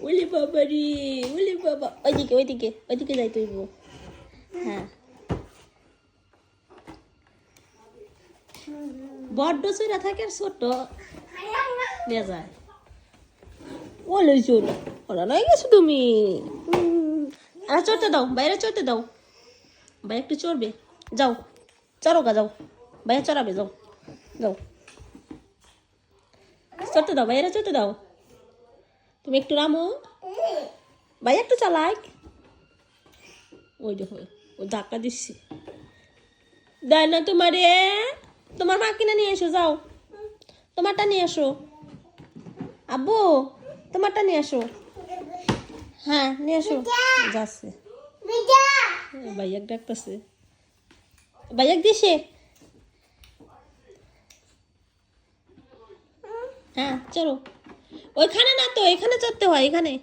ওলে বাবা রে, ওলে বাবা, ওইদিকে ওইদিকে ওইদিকে যাই তুই। হ্যাঁ, বড্ড চড়া থাকে আর ছোট নিয়ে যায়। ওলে চোর ওরা নয় গেছো তুমি। আর চড়তে দাও, বাইরে চড়তে দাও, ভাই একটু চড়বে। যাও চড়ো গা, যাও ভাইয়া চড়াবে, যাও যাও চড়তে দাও, ভাইয়ারা চড়তে দাও। তুমি একটু নামো, ভাই একটু চালাক। ওই দেখো ও ধাক্কা দিচ্ছে, দেয় না তোমারে। তোমার মা কিনে নিয়ে এসো, যাও তোমারটা নিয়ে এসো। আব্বু তোমারটা নিয়ে এসো। হ্যাঁ নিয়ে এসো। যাচ্ছে ভাইয়াক ডাকতেছে, ভাইয়াক দিছে। হ্যাঁ চলো, ওইখানে না তো, এখানে চড়তে হয়, এখানে।